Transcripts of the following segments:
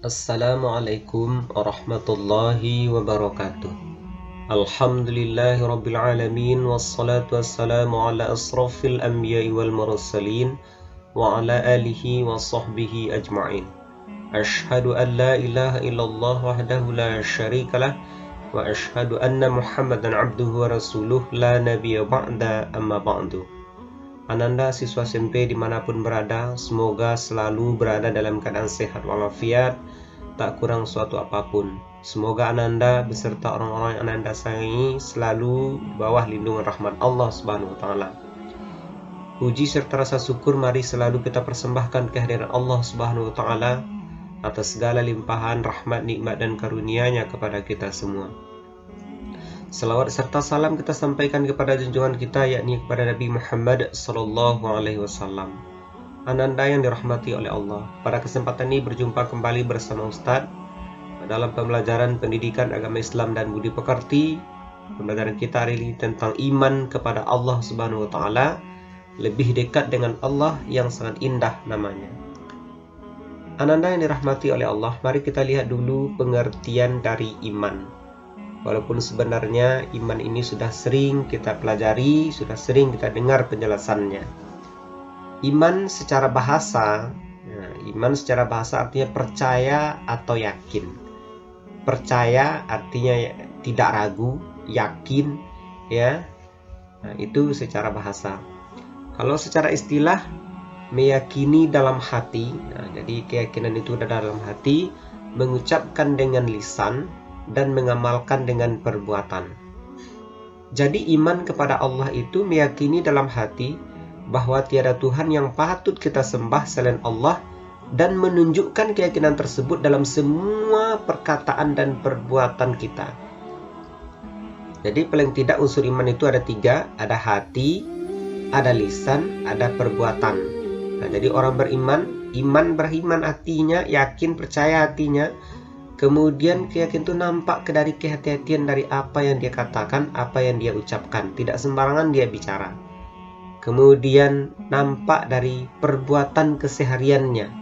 Assalamualaikum warahmatullahi wabarakatuh. Alhamdulillahi rabbil alamin, wassalatu wassalamu ala asrafil anbiya'i wal mursalin wa ala alihi wa sahbihi ajma'in. Ashhadu an la ilaha illallah wahdahu la syarikalah wa ashhadu anna Muhammadan abduhu wa rasuluh la nabiyya ba'da amma ba'du. Ananda siswa SMP dimanapun berada, semoga selalu berada dalam keadaan sehat walafiat, tak kurang suatu apapun. Semoga Ananda beserta orang-orang yang Ananda sayangi selalu di bawah lindungan rahmat Allah Subhanahu wa Ta'ala. Puji serta rasa syukur mari selalu kita persembahkan kehadiran Allah Subhanahu wa Ta'ala atas segala limpahan rahmat, nikmat dan karunia-Nya kepada kita semua. Salawat serta salam kita sampaikan kepada junjungan kita, yakni kepada Nabi Muhammad sallallahu alaihi wasallam. Ananda yang dirahmati oleh Allah, pada kesempatan ini berjumpa kembali bersama Ustadz dalam pembelajaran pendidikan agama Islam dan budi pekerti. Pembelajaran kita hari ini tentang iman kepada Allah Subhanahu wa Ta'ala, lebih dekat dengan Allah yang sangat indah namanya. Ananda yang dirahmati oleh Allah, mari kita lihat dulu pengertian dari iman. Walaupun sebenarnya iman ini sudah sering kita pelajari, sudah sering kita dengar penjelasannya. Iman secara bahasa, iman secara bahasa artinya percaya atau yakin. Percaya artinya tidak ragu, yakin, ya. Nah, itu secara bahasa. Kalau secara istilah, meyakini dalam hati. Nah, jadi keyakinan itu ada dalam hati, mengucapkan dengan lisan, dan mengamalkan dengan perbuatan. Jadi iman kepada Allah itu meyakini dalam hati bahwa tiada Tuhan yang patut kita sembah selain Allah, dan menunjukkan keyakinan tersebut dalam semua perkataan dan perbuatan kita. Jadi paling tidak unsur iman itu ada 3, ada hati, ada lisan, ada perbuatan. Nah, jadi orang beriman, beriman hatinya, yakin, percaya hatinya. Kemudian keyakinan itu nampak dari kehati-hatian dari apa yang dia katakan, apa yang dia ucapkan. Tidak sembarangan dia bicara. Kemudian nampak dari perbuatan kesehariannya.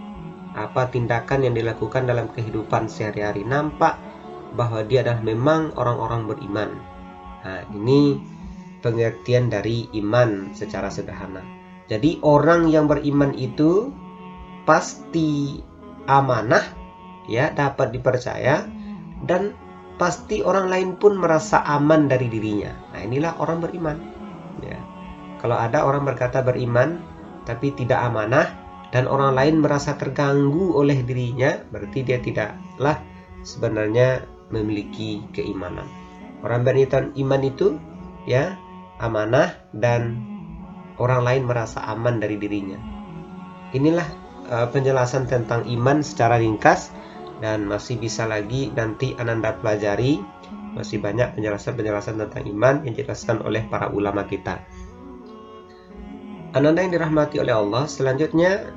Apa tindakan yang dilakukan dalam kehidupan sehari-hari. Nampak bahwa dia adalah memang orang-orang beriman. Nah, ini pengertian dari iman secara sederhana. Jadi orang yang beriman itu pasti amanah, ya, dapat dipercaya, dan pasti orang lain pun merasa aman dari dirinya. Nah, inilah orang beriman, ya. Kalau ada orang berkata beriman tapi tidak amanah dan orang lain merasa terganggu oleh dirinya, berarti dia tidaklah sebenarnya memiliki keimanan. Orang beriman itu, ya, amanah dan orang lain merasa aman dari dirinya. Inilah penjelasan tentang iman secara ringkas. Dan masih bisa lagi nanti Ananda pelajari, masih banyak penjelasan-penjelasan tentang iman yang dijelaskan oleh para ulama kita. Ananda yang dirahmati oleh Allah, selanjutnya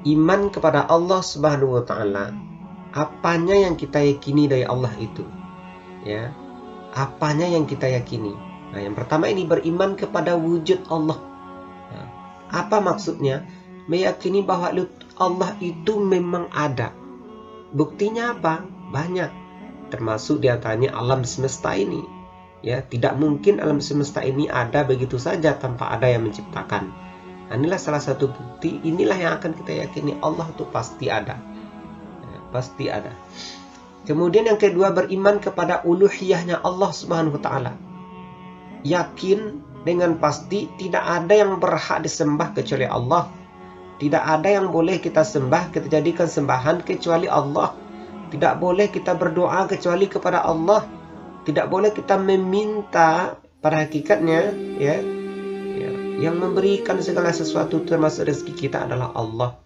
iman kepada Allah Subhanahu wa Ta'ala. Apanya yang kita yakini dari Allah itu, ya, apanya yang kita yakini. Nah, yang pertama ini beriman kepada wujud Allah. Nah, apa maksudnya? Meyakini bahwa Allah itu memang ada. Buktinya apa? Banyak. Termasuk diantaranya alam semesta ini. Ya, tidak mungkin alam semesta ini ada begitu saja tanpa ada yang menciptakan. Nah, inilah salah satu bukti. Inilah yang akan kita yakini, Allah itu pasti ada. Ya, pasti ada. Kemudian yang kedua, beriman kepada uluhiyahnya Allah Subhanahu wa Ta'ala. Yakin dengan pasti tidak ada yang berhak disembah kecuali Allah. Tidak ada yang boleh kita sembah, kita jadikan sembahan kecuali Allah. Tidak boleh kita berdoa kecuali kepada Allah. Tidak boleh kita meminta, pada hakikatnya, ya, yang memberikan segala sesuatu termasuk rezeki kita adalah Allah.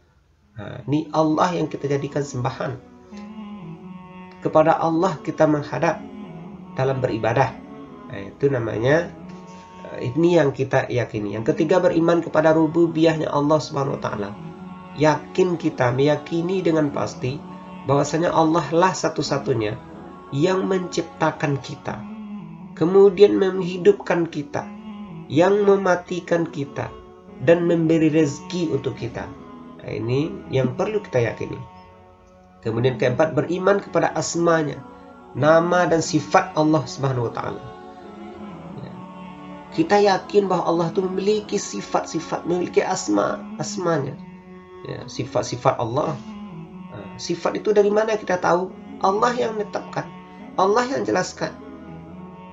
Nah, ini Allah yang kita jadikan sembahan. Kepada Allah kita menghadap dalam beribadah. Nah, itu namanya, ini yang kita yakini. Yang ketiga, beriman kepada rububiyahnya Allah Subhanahu wa Ta'ala. Yakin kita, meyakini dengan pasti bahwasanya Allah lah satu-satunya yang menciptakan kita, kemudian menghidupkan kita, yang mematikan kita, dan memberi rezeki untuk kita. Nah, ini yang perlu kita yakini. Kemudian keempat, beriman kepada asmanya, nama dan sifat Allah Subhanahu wa taala. Ya. Kita yakin bahwa Allah itu memiliki sifat-sifat, memiliki asmanya. Ya, sifat-sifat Allah. Sifat itu dari mana kita tahu? Allah yang menetapkan, Allah yang jelaskan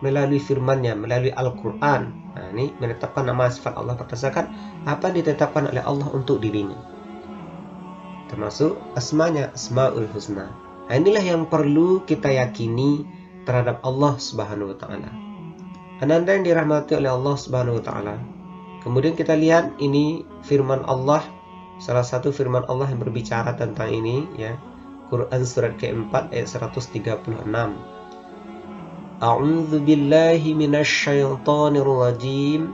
melalui firman-Nya, melalui Al-Quran. Ini menetapkan nama sifat Allah berdasarkan apa yang ditetapkan oleh Allah untuk dirinya, termasuk asmanya, Asmaul Husna. Inilah yang perlu kita yakini terhadap Allah Subhanahu wa taala. Ananda yang dirahmati oleh Allah Subhanahu wa taala. Kemudian kita lihat ini firman Allah, salah satu firman Allah yang berbicara tentang ini, ya. Quran surat ke-4 ayat 136. A'udzu billahi minasy syaithanir rajim.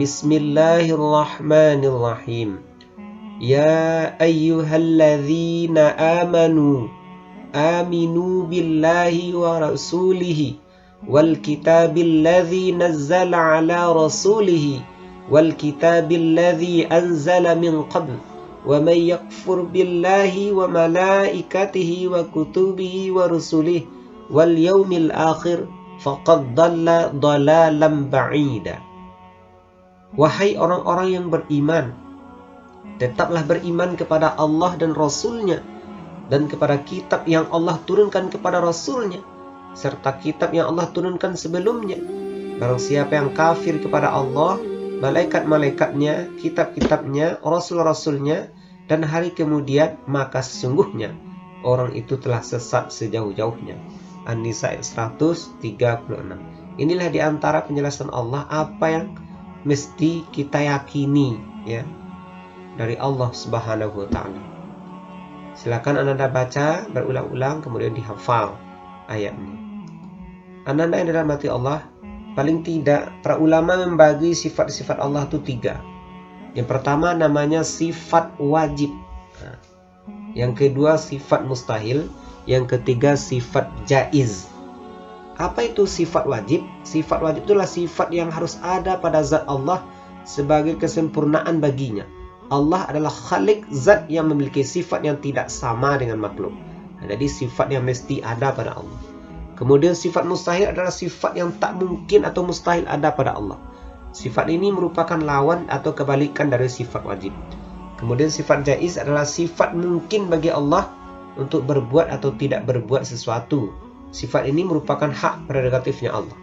Bismillahirrahmanirrahim. Ya ayyuhalladzina amanu aminu billahi wa rasulihi wal kitabil ladzi nazzala ala rasulihi wal kitabil ladzi anzala min qabl wa may yakfur billahi wa malaikatihi wa kutubihi wa rusulihi wal yaumil akhir faqad dhalla dhalalan ba'ida. Wahai orang-orang yang beriman, tetaplah beriman kepada Allah dan Rasul-Nya, dan kepada kitab yang Allah turunkan kepada Rasul-Nya, serta kitab yang Allah turunkan sebelumnya. Barang siapa yang kafir kepada Allah, malaikat-malaikatnya, kitab-kitabnya, Rasul-Rasulnya, dan hari kemudian, maka sesungguhnya orang itu telah sesat sejauh-jauhnya. An-Nisa ayat 136. Inilah diantara penjelasan Allah apa yang mesti kita yakini, ya, dari Allah Subhanahu wa taala. Silakan Anda baca berulang-ulang kemudian dihafal ayatnya. Anda yang dirahmati Allah, paling tidak para ulama membagi sifat-sifat Allah itu 3. Yang pertama namanya sifat wajib. Yang kedua sifat mustahil. Yang ketiga sifat jaiz. Apa itu sifat wajib? Sifat wajib itulah sifat yang harus ada pada zat Allah sebagai kesempurnaan baginya. Allah adalah khalik, zat yang memiliki sifat yang tidak sama dengan makhluk. Jadi sifat yang mesti ada pada Allah. Kemudian sifat mustahil adalah sifat yang tak mungkin atau mustahil ada pada Allah. Sifat ini merupakan lawan atau kebalikan dari sifat wajib. Kemudian sifat jaiz adalah sifat mungkin bagi Allah untuk berbuat atau tidak berbuat sesuatu. Sifat ini merupakan hak prerogatifnya Allah.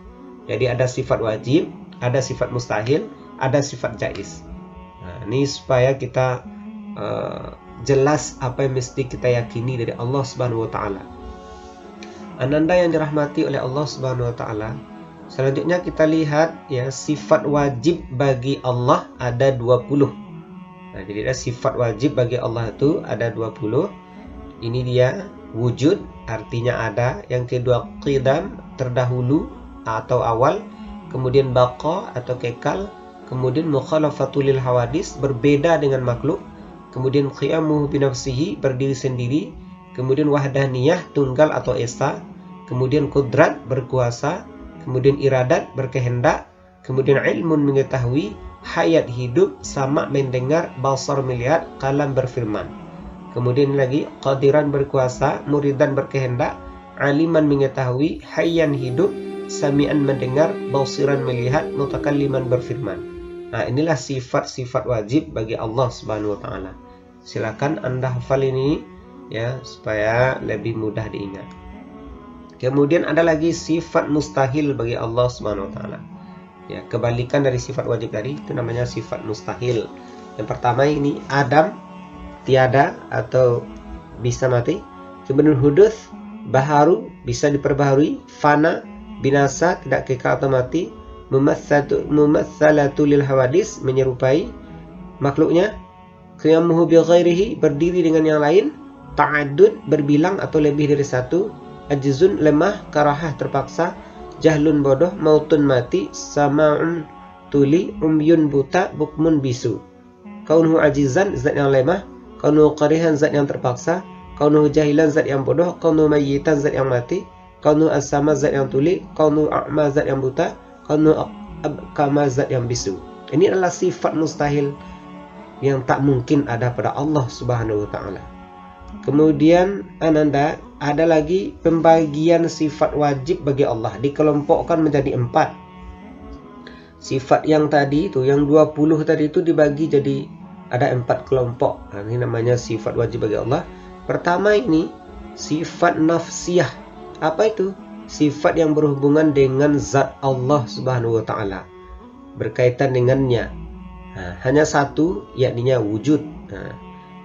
Jadi ada sifat wajib, ada sifat mustahil, ada sifat jaiz. Nah, ini supaya kita jelas apa yang mesti kita yakini dari Allah Subhanahu wa taala. Ananda yang dirahmati oleh Allah Subhanahu wa taala, selanjutnya kita lihat, ya, sifat wajib bagi Allah ada 20. Nah, jadi ada sifat wajib bagi Allah itu ada 20. Ini dia wujud, artinya ada. Yang kedua qidam, terdahulu atau awal. Kemudian baqa atau kekal. Kemudian mukhalafatul lil hawadis, berbeda dengan makhluk. Kemudian qiyamuhu binafsihi, berdiri sendiri. Kemudian wahdaniyah, tunggal atau esa. Kemudian qudrat, berkuasa. Kemudian iradat, berkehendak. Kemudian ilmun, mengetahui. Hayat, hidup. Sama, mendengar. Basar, melihat. Kalam, berfirman. Kemudian lagi qadiran, berkuasa. Muridan, berkehendak. Aliman, mengetahui. Hayyan, hidup. Sami'an, mendengar. Basiran, melihat. Mutakalliman, berfirman. Nah, inilah sifat-sifat wajib bagi Allah Subhanahu wa taala. Silakan Anda hafal ini, ya, supaya lebih mudah diingat. Kemudian ada lagi sifat mustahil bagi Allah Subhanahu wa taala. Ya, kebalikan dari sifat wajib tadi itu namanya sifat mustahil. Yang pertama ini adam, tiada atau bisa mati. Kemudian huduts, baharu, bisa diperbaharui. Fana, binasa, tidak kekal atau mati. Mumatsalatu lil hawadis, menyerupai makhluknya. Qiyamuhu bi ghairihi, berdiri dengan yang lain. Ta'addud, berbilang atau lebih dari satu. Ajzun, lemah. Karahah, terpaksa. Jahlun, bodoh. Mautun, mati. Sama'un, tuli. Umyun, buta. Bukmun, bisu. Kaunuhu ajizan, zat yang lemah. Kaunuhu qarihan, zat yang terpaksa. Kaunuhu jahilan, zat yang bodoh. Kaunuhu mayyitan, zat yang mati. Kaunuhu as-sama, zat yang tuli. Kaunuhu a'ma, zat yang buta. Kaunuhu abkama, zat yang bisu. Ini adalah sifat mustahil yang tak mungkin ada pada Allah Subhanahu wa taala. Kemudian Ananda, ada lagi pembagian sifat wajib bagi Allah, dikelompokkan menjadi 4. Sifat yang tadi itu, yang 20 tadi itu dibagi jadi ada 4 kelompok. Nah, ini namanya sifat wajib bagi Allah. Pertama ini sifat nafsiyah. Apa itu? Sifat yang berhubungan dengan zat Allah Subhanahu wa taala, berkaitan dengannya. Nah, hanya satu, yakni wujud. Nah,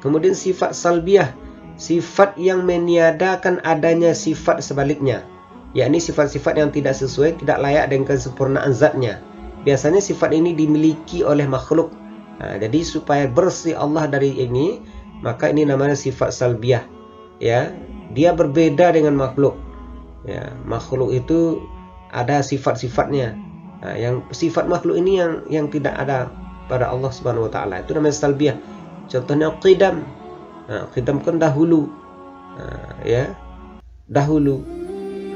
kemudian sifat salbiyah, sifat yang meniadakan adanya sifat sebaliknya, yakni sifat-sifat yang tidak sesuai, tidak layak dengan kesempurnaan zatnya. Biasanya sifat ini dimiliki oleh makhluk. Nah, jadi supaya bersih Allah dari ini, maka ini namanya sifat salbiyah. Ya, dia berbeda dengan makhluk. Ya, makhluk itu ada sifat-sifatnya. Nah, yang sifat makhluk ini yang tidak ada pada Allah Subhanahu wa taala, itu namanya salbiyah. Contohnya qidam. Nah, qidam kan dahulu. Nah, ya, dahulu.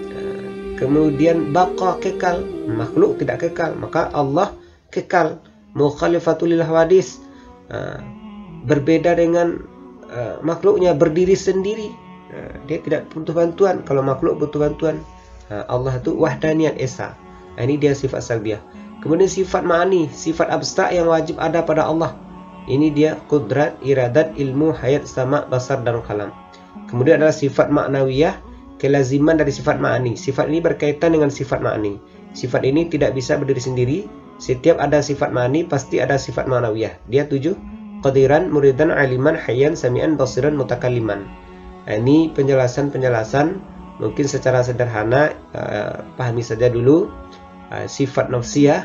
Nah, kemudian baqa, kekal. Makhluk tidak kekal, maka Allah kekal. Mukhalifatul lil hawadis. Nah, berbeda dengan makhluknya, berdiri sendiri. Dia tidak butuh bantuan. Kalau makhluk butuh bantuan. Allah itu wahdaniyat esa. Ini dia sifat salbiyah. Kemudian sifat ma'ani, sifat abstrak yang wajib ada pada Allah. Ini dia qudrat, iradat, ilmu, hayat, sama, basar, dan kalam. Kemudian adalah sifat ma'nawiyah, kelaziman dari sifat ma'ani. Sifat ini berkaitan dengan sifat ma'ani. Sifat ini tidak bisa berdiri sendiri. Setiap ada sifat ma'ani pasti ada sifat ma'nawiyah. Dia 7. Qadiran, muridan, aliman, hayyan, sami'an, basiran, mutakalliman. Nah, ini penjelasan-penjelasan mungkin secara sederhana. Pahami saja dulu sifat nafsiyah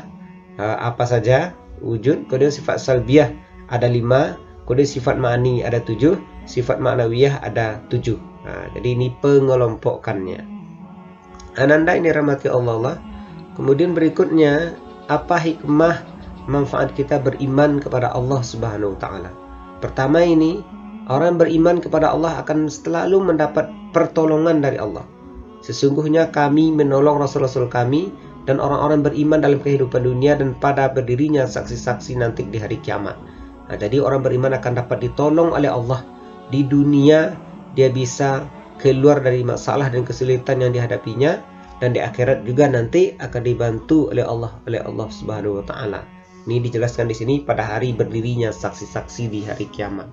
apa saja, wujud. Kemudian sifat salbiyah ada 5, kemudian sifat ma'ani ada 7, sifat ma'nawiyah ada 7. Nah, jadi ini pengelompokannya. Ananda ini rahmati Allah. Kemudian berikutnya, apa hikmah manfaat kita beriman kepada Allah Subhanahu wa taala? Pertama ini, orang beriman kepada Allah akan selalu mendapat pertolongan dari Allah. Sesungguhnya kami menolong rasul-rasul kami dan orang-orang beriman dalam kehidupan dunia dan pada berdirinya saksi-saksi nanti di hari kiamat. Nah, jadi orang beriman akan dapat ditolong oleh Allah. Di dunia dia bisa keluar dari masalah dan kesulitan yang dihadapinya, dan di akhirat juga nanti akan dibantu oleh Allah Subhanahu wa taala. Ini dijelaskan di sini pada hari berdirinya saksi-saksi di hari kiamat.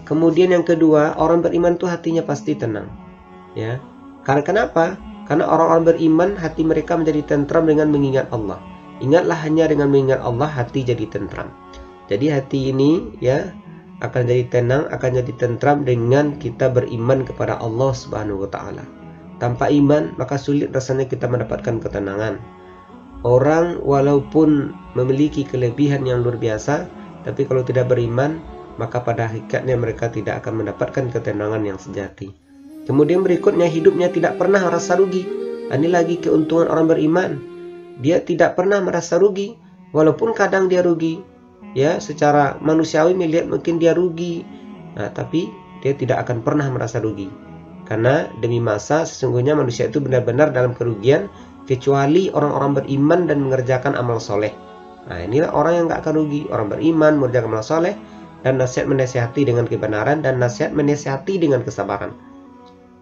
Kemudian yang kedua, orang beriman itu hatinya pasti tenang. Ya. Karena kenapa? Karena orang-orang beriman hati mereka menjadi tentram dengan mengingat Allah. Ingatlah hanya dengan mengingat Allah hati jadi tentram. Jadi hati ini ya akan jadi tenang, akan jadi tentram dengan kita beriman kepada Allah Subhanahu wa taala. Tanpa iman maka sulit rasanya kita mendapatkan ketenangan. Orang walaupun memiliki kelebihan yang luar biasa, tapi kalau tidak beriman, maka pada hakikatnya mereka tidak akan mendapatkan ketenangan yang sejati. Kemudian berikutnya, hidupnya tidak pernah merasa rugi. Ini lagi keuntungan orang beriman. Dia tidak pernah merasa rugi, walaupun kadang dia rugi. Ya, secara manusiawi melihat mungkin dia rugi. Nah, tapi dia tidak akan pernah merasa rugi. Karena demi masa sesungguhnya manusia itu benar-benar dalam kerugian, kecuali orang-orang beriman dan mengerjakan amal soleh. Nah, inilah orang yang nggak akan rugi. Orang beriman, mengerjakan amal soleh, dan nasihat menasihati dengan kebenaran, dan nasihat menasihati dengan kesabaran.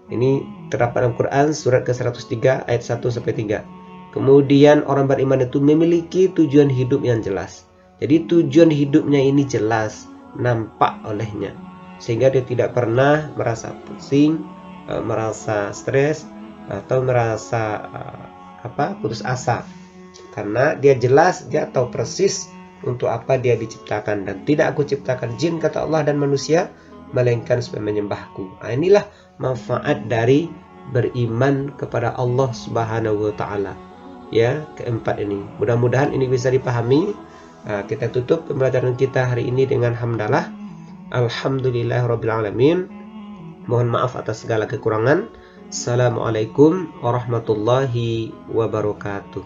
Ini terdapat dalam Quran surat ke-103 ayat 1-3. Kemudian orang beriman itu memiliki tujuan hidup yang jelas. Jadi tujuan hidupnya ini jelas, nampak olehnya, sehingga dia tidak pernah merasa pusing, merasa stres, atau merasa putus asa. Karena dia jelas, dia tahu persis untuk apa dia diciptakan. Dan tidak aku ciptakan jin, kata Allah, dan manusia, melainkan supaya menyembahku. Nah, inilah manfaat dari beriman kepada Allah Subhanahu wa taala. Ya, keempat ini. Mudah-mudahan ini bisa dipahami. Kita tutup pembelajaran kita hari ini dengan hamdalah. Alhamdulillahirabbil alamin. Mohon maaf atas segala kekurangan. Assalamualaikum warahmatullahi wabarakatuh.